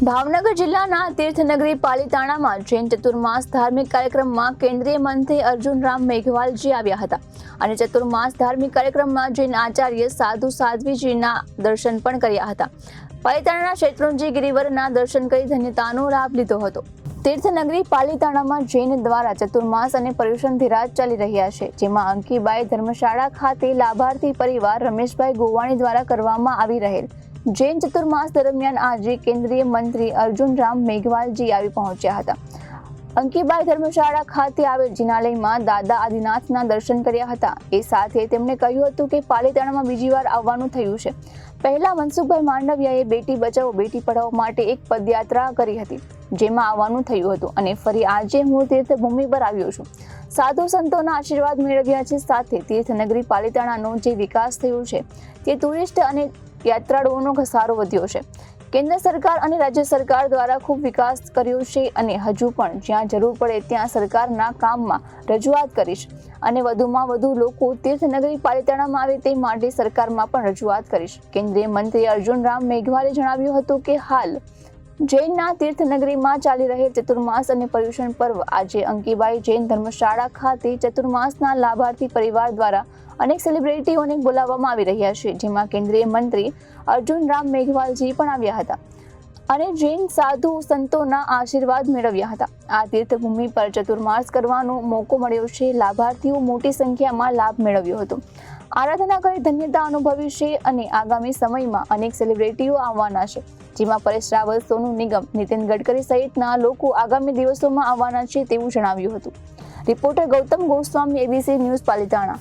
ભાવનગર જિલ્લાના તીર્થનગરી પાલિતાણામાં જૈન ચતુર્માસ ધાર્મિક કાર્યક્રમમાં કેન્દ્રીય મંત્રી અર્જુન રામ મેઘવાલજી આવ્યા હતા અને ચતુર્માસ ધાર્મિક કાર્યક્રમમાં જૈન આચાર્ય સાધુ સાધ્વીજીના દર્શન પણ કર્યા હતા. પાલિતાણાના શેત્રુંજી ગિરિવરના દર્શન કરી ધન્યતાનો લાભ લીધો હતો. તીર્થનગરી પાલિતાણામાં જૈન દ્વારા ચતુર્માસ અને પર્યુષણ ધીરાજ ચાલી રહ્યા છે, જેમાં અંકીબાઈ ધર્મશાળા ખાતે લાભાર્થી પરિવાર રમેશભાઈ ગોવાણી દ્વારા કરવામાં આવી રહેલ જૈન ચતુર્માસ દરમિયાન આજે કેન્દ્રીય મંત્રી અર્જુન રામ મેઘવાલજી આવી પહોંચ્યા હતા. અંકીબાઈ ધર્મશાળા ખાતે આવેલ જિનાલયમાં દાદા આદિનાથના દર્શન કર્યા હતા. એ સાથે તેમણે કહ્યું હતું કે પાલિતાણામાં બીજી વાર આવવાનું થયું છે. પહેલા મનસુખભાઈ માંડવિયાએ બેટી બચાવો બેટી પઢાઓ માટે એક પદયાત્રા કરી હતી, જેમાં આવવાનું થયું હતું અને ફરી આજે હું તીર્થભૂમિ પર આવ્યો છું. સાધુ સંતોના આશીર્વાદ મેળવ્યા છે. સાથે તીર્થનગરી પાલિતાણાનો જે વિકાસ થયો છે તે ટુરિસ્ટ અને યાત્રાળુઓનો ઘસારો વધ્યો છે. કેન્દ્ર સરકાર અને રાજ્ય સરકાર દ્વારા ખૂબ વિકાસ કર્યો છે અને હજુ પણ જ્યાં જરૂર પડે ત્યાં સરકારના કામમાં રજૂઆત કરીશ અને વધુમાં વધુ લોકો તીર્થનગરી પાલિતાણામાં આવે તે માટે સરકારમાં પણ રજૂઆત કરીશ. કેન્દ્રીય મંત્રી અર્જુન રામ મેઘવાલે જણાવ્યું હતું કે હાલ જૈનના તીર્થનગરીમાં ચાલી રહેલ ચતુર્માસ અને પર્યુષણ પર્વ આજે અંકીબાઈ જૈન ધર્મશાળા ખાતે ચતુર્માસના લાભાર્થી પરિવાર દ્વારા અનેક સેલિબ્રિટીઓને બોલાવવામાં આવી રહ્યા છે, જેમાં કેન્દ્રીય મંત્રી અર્જુન રામ મેઘવાલજી પણ આવ્યા હતા અને જૈન સાધુ સંતોના આશીર્વાદ મેળવ્યા હતા. આ તીર્થભૂમિ પર ચતુર્માસ કરવાનો મોકો મળ્યો છે. લાભાર્થીઓ મોટી સંખ્યામાં લાભ મેળવ્યો હતો, આરાધના કરી ધન્યતા અનુભવી છે અને આગામી સમયમાં અનેક સેલિબ્રિટીઓ આવવાના છે, જેમાં પરેશ રાવલ, સોનુ નિગમ, નીતિન ગડકરી સહિતના લોકો આગામી દિવસોમાં આવવાના છે તેવું જણાવ્યું હતું. Reporter Gautam Goswami, ABC news, Palitana.